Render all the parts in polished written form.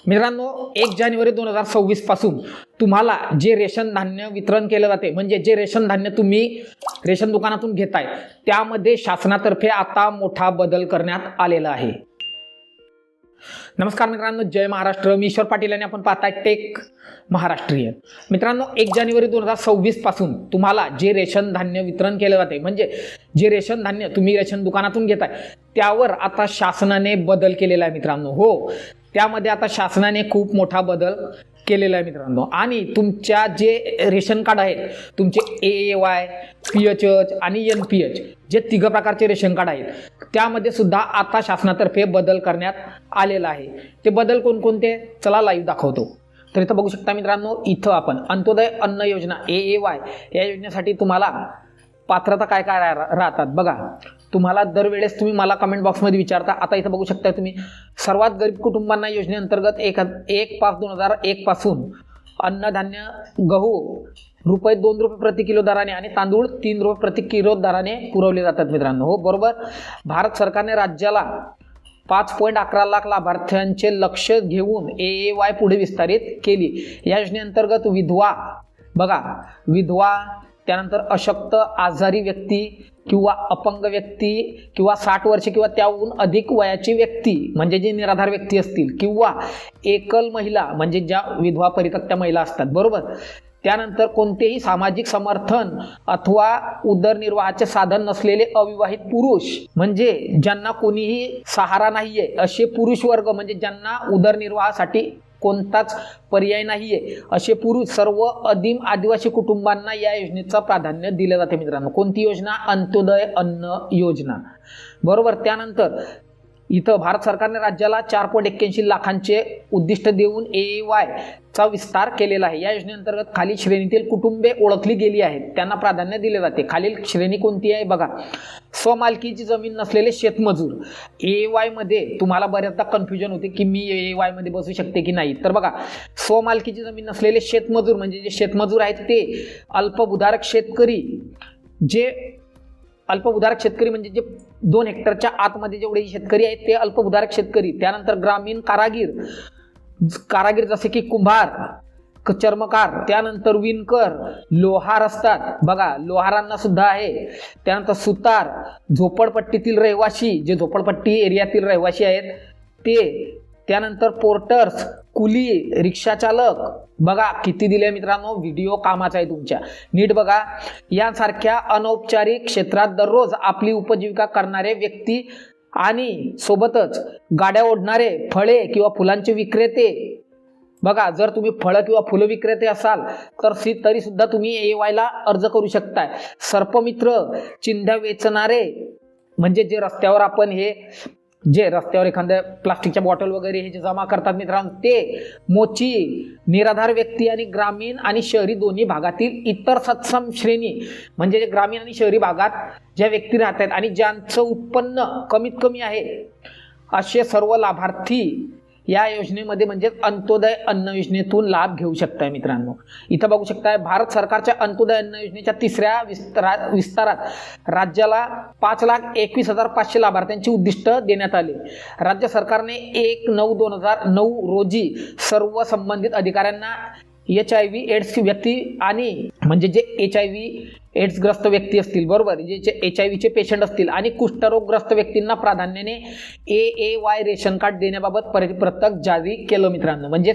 मित्रांनो 1 जानेवारी 2026 पासून तुम्हाला जे रेशन धान्य वितरण केलं जाते म्हणजे जे रेशन धान्य तुम्ही रेशन दुकानातून घेताय त्यामध्ये शासनातर्फे आता मोठा बदल करण्यात आलेला आहे। नमस्कार मित्रांनो, जय महाराष्ट्र। मी ईश्वर पाटील आणि आपण पाहताय टेक महाराष्ट्रीयन। मित्रांनो 1 जानेवारी 2026 पासून तुम्हाला जे रेशन धान्य वितरण केलं जाते म्हणजे जे रेशन धान्य तुम्ही रेशन दुकानातून घेताय त्यावर आता शासनाने बदल केलेला आहे मित्रांनो। हो, त्यामध्ये आता शासनाने खूप मोठा बदल केलेला आहे मित्रांनो। आणि तुमच्या जे रेशन कार्ड आहेत तुमचे AAY, PHH आणि NPH जे तिघ प्रकारचे रेशन कार्ड आहेत त्यामध्ये सुद्धा आता शासनातर्फे बदल करण्यात आलेला आहे। ते बदल कोणकोणते चला लाईव्ह दाखवतो। तर इथं बघू शकता मित्रांनो, इथं आपण अंत्योदय अन्न योजना AAY या योजनेसाठी तुम्हाला पात्रता काय काय राहतात बघा। तुम्हाला दरवेळेस तुम्ही मला कमेंट बॉक्समध्ये विचारता। आता इथं बघू शकता तुम्ही सर्वात गरीब कुटुंबांना योजनेअंतर्गत 1/5/2001 पासून अन्नधान्य गहू ₹2 प्रति किलो दराने आणि तांदूळ ₹3 प्रति किलो दराने पुरवले जातात मित्रांनो। हो बरोबर, भारत सरकारने राज्याला 5.11 लाख लाभार्थ्यांचे लक्ष घेऊन AAY पुढे विस्तारित केली। या योजनेअंतर्गत विधवा बघा, विधवा त्यानंतर अशक्त, आजारी व्यक्ती किंवा अपंग व्यक्ती किंवा 60 वर्षे किंवा त्याहून अधिक वयाची व्यक्ती म्हणजे जे निराधार व्यक्ती असतील किंवा एकल महिला म्हणजे ज्या विधवा परित्यक्त्या महिला असतात बरोबर। त्यानंतर कोणतेही सामाजिक समर्थन अथवा उदरनिर्वाहाचे साधन नसलेले अविवाहित पुरुष म्हणजे ज्यांना कोणीही सहारा नाहीये असे पुरुष वर्ग म्हणजे ज्यांना उदरनिर्वाहासाठी कोणताच पर्याय नाहीये असे पुरुष सर्व आदिम आदिवासी कुटुंबांना या योजनेचं प्राधान्य दिले जाते मित्रांनो। कोणती योजना? अंत्योदय अन्न योजना बरोबर। त्यानंतर इथं भारत सरकारने राज्याला 4.81 लाखांचे उद्दिष्ट देऊन AAY चा विस्तार केलेला आहे। या योजनेअंतर्गत खालील श्रेणीतील कुटुंबे ओळखली गेली आहेत त्यांना प्राधान्य दिले जाते। खालील श्रेणी कोणती आहे बघा। स्वमालकीची जमीन नसलेले शेतमजूर AAY मध्ये तुम्हाला बऱ्याचदा कन्फ्युजन होते की मी AAY मध्ये बसू शकते की नाही। तर बघा, स्वमालकीची जमीन नसलेले शेतमजूर म्हणजे जे शेतमजूर आहेत ते अल्पभूधारक शेतकरी, जे अल्पभूधारक शेतकरी म्हणजे जे 2 हेक्टरच्या आतमध्ये जेवढे शेतकरी आहेत ते अल्पभूधारक शेतकरी। त्यानंतर ग्रामीण कारागीर जसे की कुंभार, चर्मकार, त्यानंतर विणकर, लोहार असतात बघा, लोहारांना सुद्धा आहे। त्यानंतर सुतार, झोपडपट्टीतील रहिवासी जे झोपडपट्टी एरियातील रहिवासी आहेत ते, त्यानंतर पोर्टर्स, कुली, रिक्षा चालक बघा किती दिले मित्रांनो। व्हिडिओ कामाचा आहे तुमच्या, नीट बघा। यांसारख्या अनौपचारिक क्षेत्रात दररोज आपली उपजीविका करणारे व्यक्ती आणि सोबतच गाड्या ओढणारे, फळे किंवा फुलांचे विक्रेते बघा। जर तुम्ही फळं किंवा फुलं विक्रेते असाल तर तरी सुद्धा तुम्ही AAY ला अर्ज करू शकताय। सर्पमित्र, चिंध्या वेचणारे म्हणजे जे रस्त्यावर आपण जे रस्त्यावर एखाद्या प्लास्टिकच्या बॉटल वगैरे हे जे जमा करतात मित्रांनो ते, मोची, निराधार व्यक्ती आणि ग्रामीण आणि शहरी दोन्ही भागातील इतर सक्षम श्रेणी म्हणजे जे ग्रामीण आणि शहरी भागात ज्या व्यक्ती राहत आहेत आणि ज्यांचं उत्पन्न कमीत कमी आहे असे सर्व लाभार्थी या योजनेमध्ये म्हणजे अंत्योदय अन्न योजनेतून लाभ घेऊ शकताय मित्रांनो। इथं बघू शकताय भारत सरकारच्या अंत्योदय अन्न योजनेच्या 3ऱ्या विस्तारात राज्याला 5,21,500 लाभार्थ्यांची उद्दिष्ट देण्यात आले। राज्य सरकारने 1/9/2009 रोजी सर्व संबंधित अधिकाऱ्यांना HIV एड्स व्यक्ती आणि म्हणजे जे HIV एड्स ग्रस्त व्यक्ती असतील बरोबर, जे HIV चे पेशंट असतील आणि कुष्ठरोगग्रस्त व्यक्तींना प्राधान्याने AAY रेशन कार्ड देण्याबाबत परिपत्रक जारी केलं मित्रांनो। म्हणजे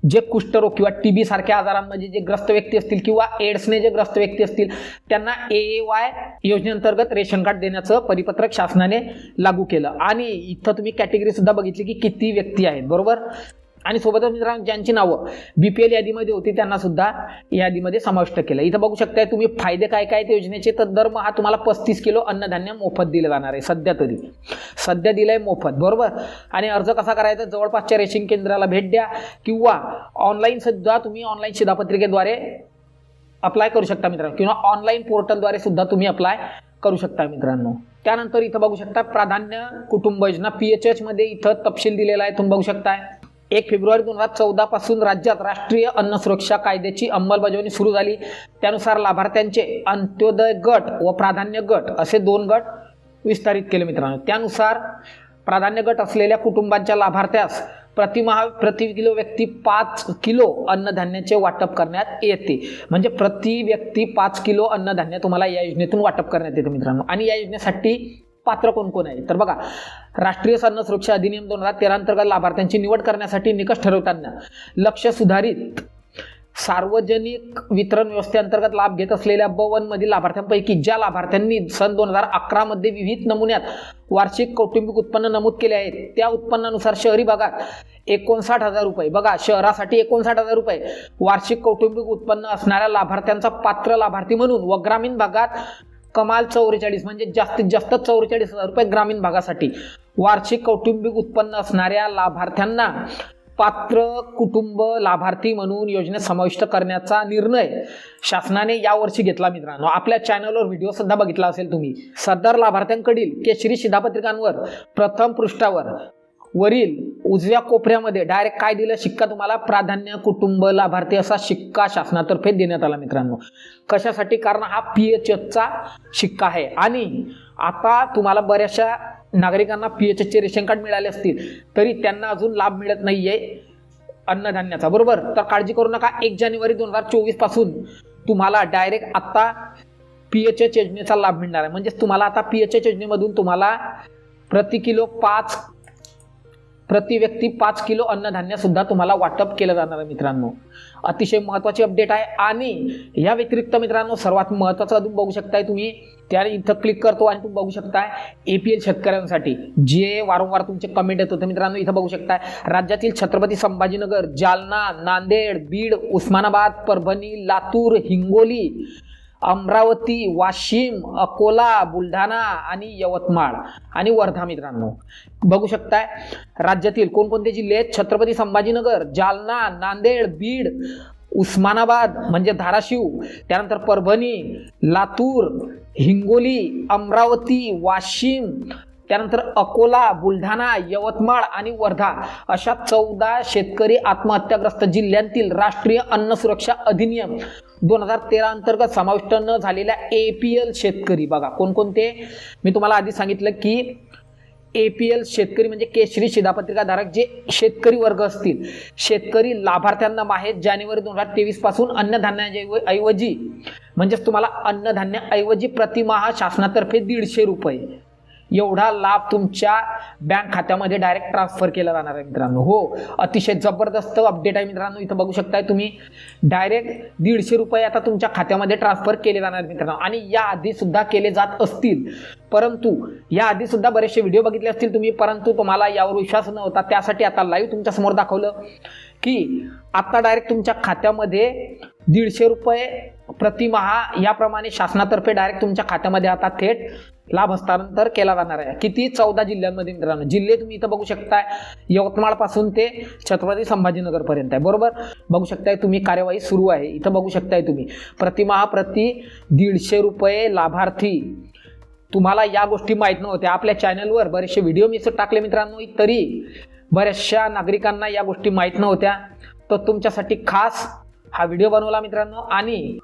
जे कुष्ठरोग किंवा TB सारख्या आजारांमध्ये जे ग्रस्त व्यक्ती असतील किंवा एड्सने जे ग्रस्त व्यक्ती असतील त्यांना AAY योजनेअंतर्गत रेशन कार्ड देण्याचं परिपत्रक शासनाने लागू केलं। आणि इथं तुम्ही कॅटेगरी सुद्धा बघितली की किती व्यक्ती आहेत बरोबर। आणि सोबतच मित्रांनो ज्यांची नावं BPL यादीमध्ये होती त्यांना सुद्धा यादीमध्ये समाविष्ट केलं। इथं बघू शकताय तुम्ही फायदे काय काय योजनेचे। तर दरमहा तुम्हाला 35 किलो अन्नधान्य मोफत दिलं जाणार आहे। सध्या दिलंय मोफत बरोबर। आणि अर्ज कसा करायचा? जवळपासच्या रेशन केंद्राला भेट द्या किंवा ऑनलाईन सुद्धा तुम्ही ऑनलाईन शिधापत्रिकेद्वारे अप्लाय करू शकता मित्रांनो किंवा ऑनलाईन पोर्टलद्वारे सुद्धा तुम्ही अप्लाय करू शकता मित्रांनो। त्यानंतर इथं बघू शकता प्राधान्य कुटुंब योजना PHH मध्ये इथं तपशील दिलेला आहे तुम्ही बघू शकताय। 1 फेब्रुवारी 2014 पासून राज्यात राष्ट्रीय अन्न सुरक्षा कायद्याची अंमलबजावणी सुरू झाली। त्यानुसार लाभार्थ्यांचे अंत्योदय गट व प्राधान्य गट असे 2 गट विस्तारित केले मित्रांनो। त्यानुसार प्राधान्य गट असलेल्या कुटुंबांच्या लाभार्थ्यास प्रतिमाह प्रति किलो व्यक्ती 5 किलो अन्नधान्याचे वाटप करण्यात येते. म्हणजे प्रति व्यक्ती 5 किलो अन्नधान्य तुम्हाला या योजनेतून वाटप करण्यात येते मित्रांनो. आणि या योजनेसाठी पात्र कोण कोण आहे तर बघा, राष्ट्रीय अन्न सुरक्षा अधिनियम 2013 अंतर्गत लाभार्थ्यांची निवड करण्यासाठी निकष ठरवताना लक्ष्य सुधारित सार्वजनिक वितरण व्यवस्थेअंतर्गत लाभ घेत असलेल्या ब1 मधील लाभार्थ्यांपैकी ज्या लाभार्थ्यांनी सन 2011 मध्ये विविध नमुन्यात वार्षिक कौटुंबिक उत्पन्न नमूद केले आहे त्या उत्पन्नानुसार शहरी भागात 59,000 रुपये, बघा शहरासाठी 59,000 रुपये वार्षिक कौटुंबिक उत्पन्न असणाऱ्या लाभार्थ्यांचा पात्र लाभार्थी म्हणून व ग्रामीण भागात कमाल 44 म्हणजे जास्तीत जास्त 44,000 रुपये ग्रामीण भागासाठी वार्षिक कौटुंबिक उत्पन्न असणाऱ्या लाभार्थ्यांना पात्र कुटुंब लाभार्थी म्हणून योजनेत समाविष्ट करण्याचा निर्णय शासनाने यावर्षी घेतला मित्रांनो. आपल्या चॅनलवर व्हिडिओ सुद्धा बघितला असेल तुम्ही. सदर लाभार्थ्यांकडील केशरी शिधापत्रिकांवर प्रथम पृष्ठावर वरील उजव्या कोपऱ्यामध्ये डायरेक्ट काय दिलं, शिक्का तुम्हाला प्राधान्य कुटुंब लाभार्थी असा शिक्का शासनातर्फे देण्यात आला मित्रांनो. कशासाठी? कारण हा PHHचा शिक्का आहे. आणि आता तुम्हाला बऱ्याचशा नागरिकांना PHHचे रेशन कार्ड मिळाले असतील तरी त्यांना अजून लाभ मिळत नाहीये अन्नधान्याचा, बरोबर. तर काळजी करू नका. 1 जानेवारी 2024 पासून तुम्हाला डायरेक्ट आता PHH योजनेचा लाभ मिळणार आहे. म्हणजे तुम्हाला आता PHH योजनेमधून तुम्हाला प्रति व्यक्ती 5 किलो अन्नधान्य सुद्धा तुम्हाला वाटप केलं जाणार आहे मित्रांनो. अतिशय महत्त्वाची अपडेट आहे. आणि या व्यतिरिक्त मित्रांनो सर्वात महत्त्वाचं अजून बघू शकताय तुम्ही, त्या इथं क्लिक करतो आणि तुम्ही बघू शकताय APL शेतकऱ्यांसाठी जे वारंवार तुमचे कमेंट येत होते मित्रांनो. इथं बघू शकताय राज्यातील छत्रपती संभाजीनगर, जालना, नांदेड, बीड, उस्मानाबाद, परभणी, लातूर, हिंगोली, अमरावती, वाशिम, अकोला, बुलढाणा आणि यवतमाळ आणि वर्धा मित्रांनो बघू शकताय. राज्यातील कोणकोणते जिल्हे आहेत? छत्रपती संभाजीनगर, जालना, नांदेड, बीड, उस्मानाबाद म्हणजे धाराशिव, त्यानंतर परभणी, लातूर, हिंगोली, अमरावती, वाशिम, त्यानंतर अकोला, बुलढाणा, यवतमाळ आणि वर्धा अशा 14 शेतकरी आत्महत्याग्रस्त जिल्ह्यांतील राष्ट्रीय अन्न सुरक्षा अधिनियम 2013 अंतर्गत समाविष्ट न झालेल्या APL शेतकरी, बघा कोणकोणते मी तुम्हाला आधी सांगितलं की APL शेतकरी म्हणजे केशरी शिधापत्रिका धारक जे शेतकरी वर्ग असतील, शेतकरी लाभार्थ्यांना माहेर जानेवारी 2023 पासून अन्नधान्याऐवजी म्हणजेच तुम्हाला अन्नधान्य ऐवजी प्रतिमाह शासनातर्फे 150 रुपये एवढा लाभ तुमच्या बँक खात्यामध्ये डायरेक्ट ट्रान्सफर केला जाणार आहे मित्रांनो. हो, अतिशय जबरदस्त अपडेट आहे मित्रांनो. इथं बघू शकताय तुम्ही डायरेक्ट 150 रुपये आता तुमच्या खात्यामध्ये ट्रान्सफर केले जाणार आहेत मित्रांनो. आणि या आधी सुद्धा केले जात असतील, परंतु या आधी सुद्धा बरेचसे व्हिडिओ बघितले असतील तुम्ही, परंतु तुम्हाला यावर विश्वास नव्हता. त्यासाठी आता लाईव्ह तुमच्या समोर दाखवलं की आता डायरेक्ट तुमच्या खात्यामध्ये 150 रुपये प्रतिमाहा याप्रमाणे शासनातर्फे डायरेक्ट तुमच्या खात्यामध्ये आता थेट लाभ हस्तांतर केला जाणार आहे. किती? 14 जिल्ह्यांमध्ये मित्रांनो. जिल्हे तुम्ही इथं बघू शकताय, यवतमाळ पासून ते छत्रपती संभाजीनगर पर्यंत आहे, बरोबर. बघू शकताय तुम्ही कार्यवाही सुरू आहे. इथं बघू शकताय तुम्ही प्रतिमाहा प्रति 150 रुपये लाभार्थी. तुम्हाला या गोष्टी माहीत नव्हत्या. आपल्या चॅनलवर बरेचसे व्हिडिओ मी टाकले मित्रांनो, तरी बऱ्याचशा नागरिकांना या गोष्टी माहीत नव्हत्या. तर तुमच्यासाठी खास हा व्हिडिओ बनवला मित्रांनो. आणि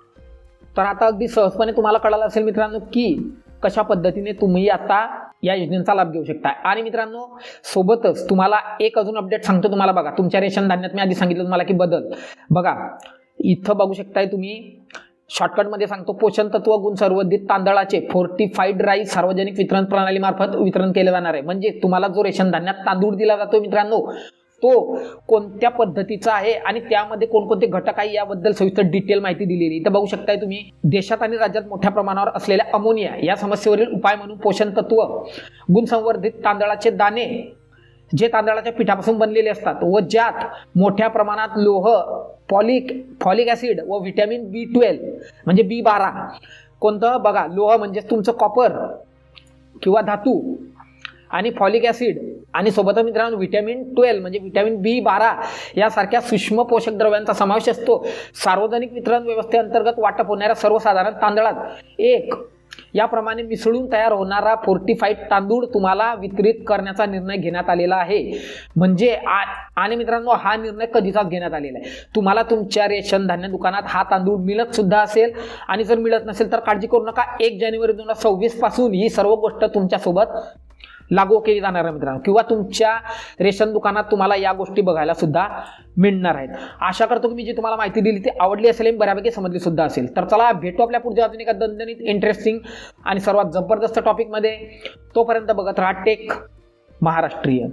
तर आता अगदी सहजपणे तुम्हाला कळालं असेल मित्रांनो की कशा पद्धतीने तुम्ही आता या योजनेचा लाभ घेऊ शकता. आणि मित्रांनो सोबतच तुम्हाला एक अजून अपडेट सांगतो तुम्हाला. बघा तुमच्या रेशन धान्यात मी आधी सांगितलं तुम्हाला की बदल, बघा इथं बघू शकताय तुम्ही. शॉर्टकटमध्ये सांगतो, पोषण तत्व गुण संवर्धित तांदळाचे फोर्टिफाईड राईस सार्वजनिक वितरण प्रणालीमार्फत वितरण केले जाणार आहे. म्हणजे तुम्हाला जो रेशन धान्यात तांदूळ दिला जातो मित्रांनो तो कोणत्या पद्धतीचा आहे आणि त्यामध्ये कोणकोणते घटक आहे याबद्दल सविस्तर डिटेल माहिती दिलेली. इथं बघू शकताय तुम्ही. देशात आणि राज्यात मोठ्या प्रमाणावर असलेल्या अमोनिया या समस्येवरील उपाय म्हणून पोषण तत्व गुणसंवर्धित तांदळाचे दाणे जे तांदळाच्या पिठापासून बनलेले असतात व ज्यात मोठ्या प्रमाणात लोह, फॉलिक ॲसिड व व्हिटॅमिन B12 म्हणजे B12 कोणतं? बघा लोह म्हणजे तुमचं कॉपर किंवा धातू आणि फॉलिक ॲसिड आणि सोबतच मित्रांनो व्हिटॅमिन 12 म्हणजे व्हिटॅमिन B12 यासारख्या सूक्ष्म पोषक द्रव्यांचा समावेश असतो. सार्वजनिक वितरण व्यवस्थेअंतर्गत वाटप होणाऱ्या सर्वसाधारण तांदळात एक याप्रमाणे मिसळून तयार होणारा फोर्टिफाईड तांदूळ तुम्हाला वितरित करण्याचा निर्णय घेण्यात आलेला आहे. म्हणजे आणि मित्रांनो हा निर्णय कधीचाच घेण्यात आलेला आहे. तुम्हाला तुमच्या रेशन धान्य दुकानात हा तांदूळ मिळत सुद्धा असेल आणि जर मिळत नसेल तर काळजी करू नका. 1 जानेवारी 2026 पासून ही सर्व गोष्ट तुमच्यासोबत लागू केली जाणार आहे मित्रांनो, किंवा तुमच्या रेशन दुकानात तुम्हाला या गोष्टी बघायला सुद्धा मिळणार आहेत. आशा करतो की मी जी तुम्हाला माहिती दिली ती आवडली असेल आणि बऱ्यापैकी समजली सुद्धा असेल. तर चला भेटू आपल्या पुढच्या अजून एका दणदणीत इंटरेस्टिंग आणि सर्वात जबरदस्त टॉपिकमध्ये. तोपर्यंत बघत राहा टेक महाराष्ट्रीयन.